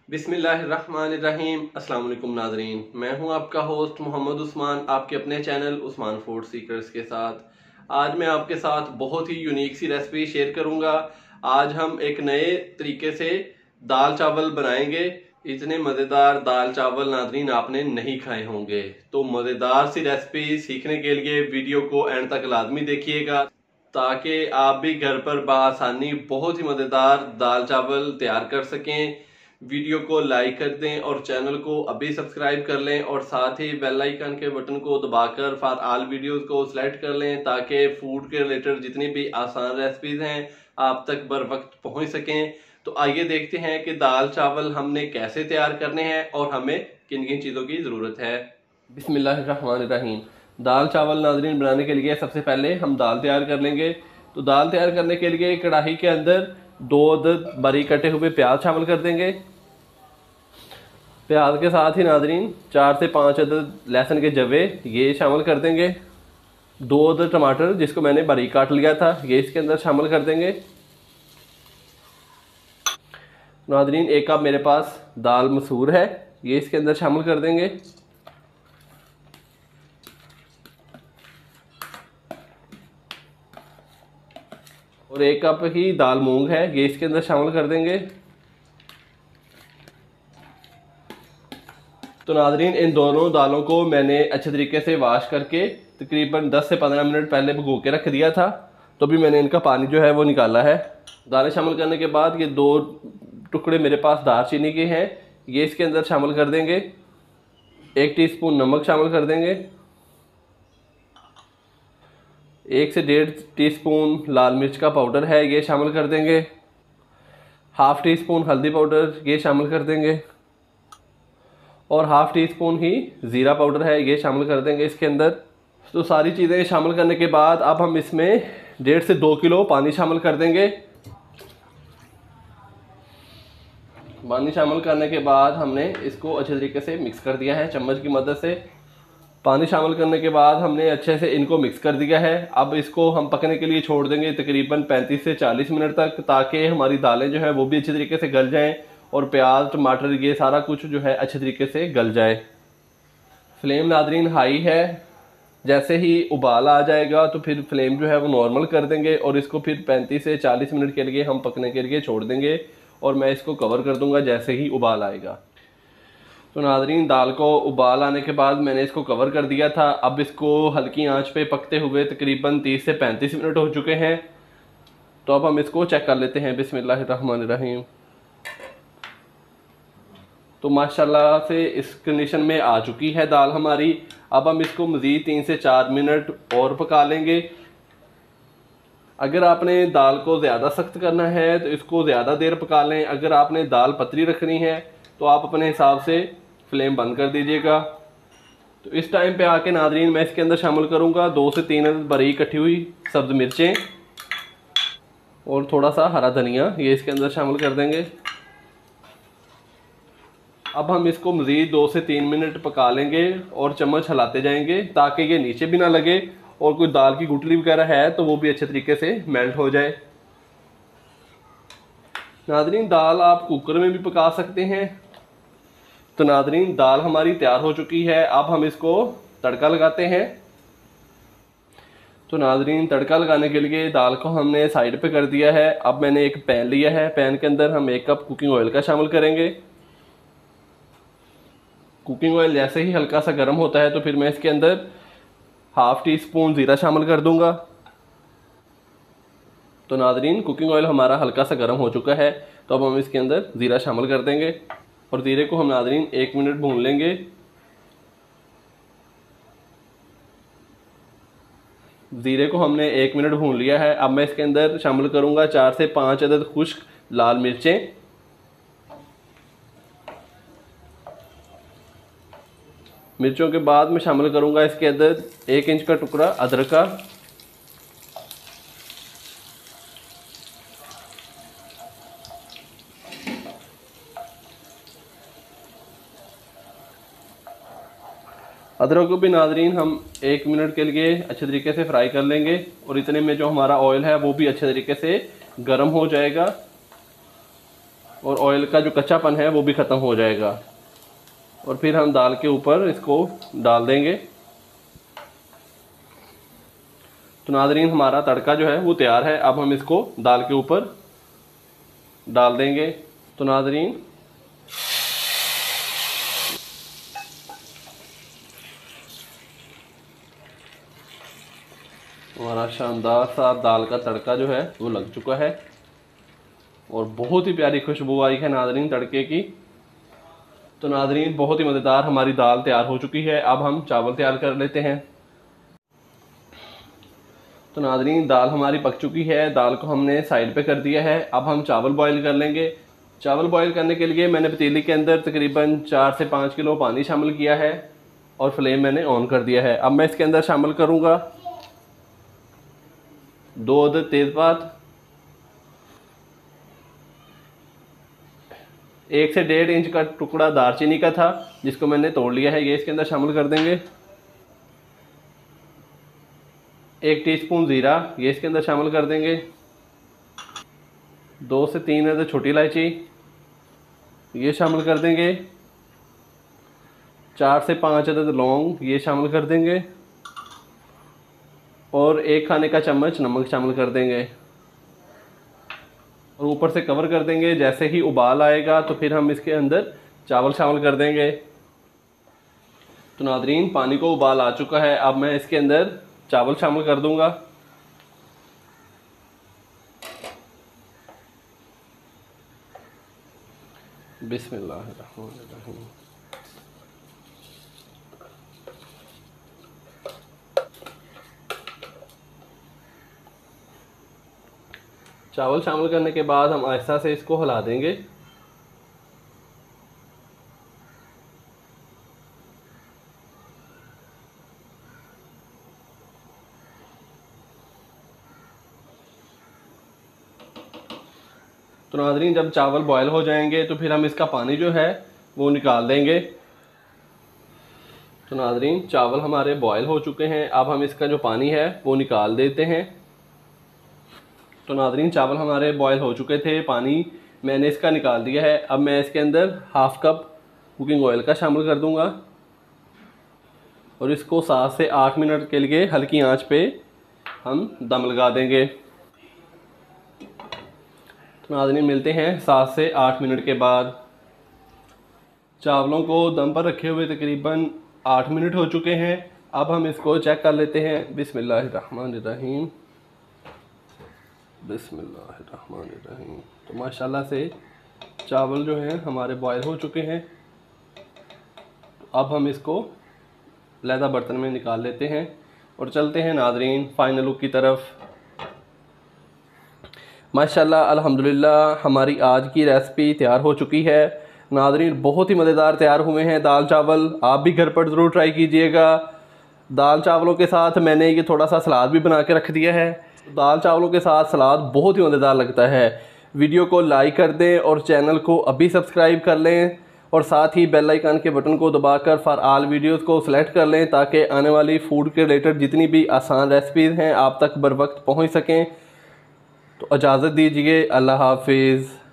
बिस्मिल्लाहिर्रहमानिर्रहीम। अस्सलाम वालेकुम नाजरीन, मैं हूं आपका होस्ट मोहम्मद उस्मान, आपके अपने चैनल उस्मान फूड सीकर्स के साथ। आज मैं आपके साथ बहुत ही यूनिक सी रेसिपी शेयर करूंगा। आज हम एक नए तरीके से दाल चावल बनाएंगे। इतने मज़ेदार दाल चावल नाजरीन आपने नहीं खाए होंगे। तो मज़ेदार सी रेसिपी सीखने के लिए वीडियो को एंड तक लाजमी देखिएगा, ताकि आप भी घर पर बआसानी बहुत ही मज़ेदार दाल चावल तैयार कर सकें। वीडियो को लाइक कर दें और चैनल को अभी सब्सक्राइब कर लें और साथ ही बेल आइकन के बटन को दबाकर फॉर ऑल वीडियोस को सिलेक्ट कर लें, ताकि फूड के रिलेटेड जितनी भी आसान रेसिपीज हैं आप तक बर वक्त पहुंच सकें। तो आइए देखते हैं कि दाल चावल हमने कैसे तैयार करने हैं और हमें किन किन चीज़ों की ज़रूरत है। बिस्मिल्लाहिर्रहमानिर्रहीम। दाल चावल नाज़रीन बनाने के लिए सबसे पहले हम दाल तैयार कर लेंगे। तो दाल तैयार करने के लिए कढ़ाई के अंदर 2 अदद बारीक कटे हुए प्याज शामिल कर देंगे। प्याज के साथ ही नाज़रीन 4 से 5 अदद लहसुन के जवे ये शामिल कर देंगे। 2 अदद टमाटर जिसको मैंने बारीक काट लिया था ये इसके अंदर शामिल कर देंगे। नाज़रीन 1 कप मेरे पास दाल मसूर है, ये इसके अंदर शामिल कर देंगे। और 1 कप ही दाल मूंग है, ये इसके अंदर शामिल कर देंगे। तो नाज़रीन इन दोनों दालों को मैंने अच्छे तरीके से वॉश करके तकरीबन 10 से 15 मिनट पहले भिगो के रख दिया था। तो भी मैंने इनका पानी जो है वो निकाला है। दालें शामिल करने के बाद ये 2 टुकड़े मेरे पास दालचीनी के हैं, ये इसके अंदर शामिल कर देंगे। 1 टीस्पून नमक शामिल कर देंगे। 1 से 1.5 टीस्पून लाल मिर्च का पाउडर है, ये शामिल कर देंगे। हाफ़ टी स्पून हल्दी पाउडर ये शामिल कर देंगे। और हाफ़ टी स्पून ही ज़ीरा पाउडर है, ये शामिल कर देंगे इसके अंदर। तो सारी चीज़ें शामिल करने के बाद अब हम इसमें 1.5 से 2 किलो पानी शामिल कर देंगे। पानी शामिल करने के बाद हमने इसको अच्छे तरीके से मिक्स कर दिया है चम्मच की मदद से। पानी शामिल करने के बाद हमने अच्छे से इनको मिक्स कर दिया है। अब इसको हम पकने के लिए छोड़ देंगे तकरीबन 35 से 40 मिनट तक, ताकि हमारी दालें जो हैं वो भी अच्छे तरीके से गल जाएं और प्याज टमाटर ये सारा कुछ जो है अच्छे तरीके से गल जाए। फ्लेम नाज़रीन हाई है। जैसे ही उबाल आ जाएगा तो फिर फ्लेम जो है वो नॉर्मल कर देंगे और इसको फिर 35 से 40 मिनट के लिए हम पकने के लिए छोड़ देंगे। और मैं इसको कवर कर दूंगा जैसे ही उबाल आएगा। तो नाज़रीन दाल को उबाल आने के बाद मैंने इसको कवर कर दिया था। अब इसको हल्की आंच पे पकते हुए तकरीबन 30 से 35 मिनट हो चुके हैं। तो अब हम इसको चेक कर लेते हैं। बिस्मिल्लाहिर्रहमानिर्रहीम। तो माशाल्लाह से इस कंडीशन में आ चुकी है दाल हमारी। अब हम इसको मज़ीद 3 से 4 मिनट और पका लेंगे। अगर आपने दाल को ज़्यादा सख्त करना है तो इसको ज़्यादा देर पका लें। अगर आपने दाल पतली रखनी है तो आप अपने हिसाब से फ्लेम बंद कर दीजिएगा। तो इस टाइम पे आके नाज़रीन मैं इसके अंदर शामिल करूँगा 2 से 3 अदद बारीक कटी हुई सब्ज़ मिर्चें और थोड़ा सा हरा धनिया, ये इसके अंदर शामिल कर देंगे। अब हम इसको मज़ीद 2 से 3 मिनट पका लेंगे और चम्मच हिलाते जाएंगे ताकि ये नीचे भी ना लगे और कोई दाल की गुठली वगैरह है तो वो भी अच्छे तरीके से मेल्ट हो जाए। नाज़रीन दाल आप कुकर में भी पका सकते हैं। तो नाज़रीन दाल हमारी तैयार हो चुकी है। अब हम इसको तड़का लगाते हैं। तो नाज़रीन तड़का लगाने के लिए दाल को हमने साइड पे कर दिया है। अब मैंने एक पैन लिया है, पैन के अंदर हम 1 कप कुकिंग ऑयल का शामिल करेंगे। कुकिंग ऑयल जैसे ही हल्का सा गर्म होता है तो फिर मैं इसके अंदर हाफ़ टी स्पून ज़ीरा शामिल कर दूंगा। तो नाज़रीन कुकिंग ऑयल हमारा हल्का सा गर्म हो चुका है। तो अब हम इसके अंदर ज़ीरा शामिल कर देंगे और ज़ीरे को हम नाज़रीन 1 मिनट भून लेंगे। ज़ीरे को हमने 1 मिनट भून लिया है। अब मैं इसके अंदर शामिल करूँगा 4 से 5 अदद खुश्क लाल मिर्चें। मिर्चों के बाद मैं शामिल करूंगा इसके अंदर 1 इंच का टुकड़ा अदरक का। अदरक को भी नाज़रीन हम 1 मिनट के लिए अच्छे तरीके से फ्राई कर लेंगे और इतने में जो हमारा ऑयल है वो भी अच्छे तरीके से गर्म हो जाएगा। और ऑयल का जो कच्चापन है वो भी ख़त्म हो जाएगा। और फिर हम दाल के ऊपर इसको डाल देंगे। तो नाज़रीन हमारा तड़का जो है वो तैयार है। अब हम इसको दाल के ऊपर डाल देंगे। तो नाज़रीन हमारा शानदार सा दाल का तड़का जो है वो लग चुका है और बहुत ही प्यारी खुशबू आई है नाज़रीन तड़के की। तो नाज़रीन बहुत ही मज़ेदार हमारी दाल तैयार हो चुकी है। अब हम चावल तैयार कर लेते हैं। तो नाज़रीन दाल हमारी पक चुकी है। दाल को हमने साइड पे कर दिया है। अब हम चावल बॉईल कर लेंगे। चावल बॉईल करने के लिए मैंने पतीली के अंदर तकरीबन 4 से 5 किलो पानी शामिल किया है और फ्लेम मैंने ऑन कर दिया है। अब मैं इसके अंदर शामिल करूँगा 2 अदद तेज़पात, 1 से 1.5 इंच का टुकड़ा दालचीनी का था जिसको मैंने तोड़ लिया है, ये इसके अंदर शामिल कर देंगे। 1 टीस्पून ज़ीरा ये इसके अंदर शामिल कर देंगे। 2 से 3 अदद छोटी इलायची ये शामिल कर देंगे। 4 से 5 अदद लौंग ये शामिल कर देंगे और 1 खाने का चम्मच नमक शामिल कर देंगे और ऊपर से कवर कर देंगे। जैसे ही उबाल आएगा तो फिर हम इसके अंदर चावल शामिल कर देंगे। तो नाज़रीन पानी को उबाल आ चुका है। अब मैं इसके अंदर चावल शामिल कर दूंगा। बिस्मिल्लाहिर्रहमानिर्रहीम। चावल शामिल करने के बाद हम आहिस्ता से इसको हिला देंगे। तो नाज़रीन जब चावल बॉयल हो जाएंगे तो फिर हम इसका पानी जो है वो निकाल देंगे। तो नाज़रीन चावल हमारे बॉयल हो चुके हैं। अब हम इसका जो पानी है वो निकाल देते हैं। तो नाज़रीन चावल हमारे बॉयल हो चुके थे, पानी मैंने इसका निकाल दिया है। अब मैं इसके अंदर 1/2 कप कुकिंग ऑयल का शामिल कर दूंगा और इसको 7 से 8 मिनट के लिए हल्की आंच पे हम दम लगा देंगे। तो नाज़रीन मिलते हैं 7 से 8 मिनट के बाद। चावलों को दम पर रखे हुए तकरीबन 8 मिनट हो चुके हैं। अब हम इसको चेक कर लेते हैं। बिस्मिल्लाहिर्रहमानिर्रहीम, बिस्मिल्लाहिर्रहमानिर्रहीम। तो माशाल्लाह से चावल जो हैं हमारे बॉयल हो चुके हैं। अब हम इसको लहदा बर्तन में निकाल लेते हैं और चलते हैं नाज़रीन फाइनल लुक की तरफ। माशाल्लाह अल्हम्दुलिल्लाह हमारी आज की रेसिपी तैयार हो चुकी है। नाज़रीन बहुत ही मज़ेदार तैयार हुए हैं दाल चावल। आप भी घर पर ज़रूर ट्राई कीजिएगा। दाल चावलों के साथ मैंने ये थोड़ा सा सलाद भी बना के रख दिया है। दाल चावलों के साथ सलाद बहुत ही मज़ेदार लगता है। वीडियो को लाइक कर दें और चैनल को अभी सब्सक्राइब कर लें और साथ ही बेल आइकन के बटन को दबाकर फॉर ऑल वीडियोस को सिलेक्ट कर लें ताकि आने वाली फूड के रिलेटेड जितनी भी आसान रेसिपीज़ हैं आप तक बर वक्त पहुँच सकें। तो इजाज़त दीजिए। अल्लाह हाफिज़।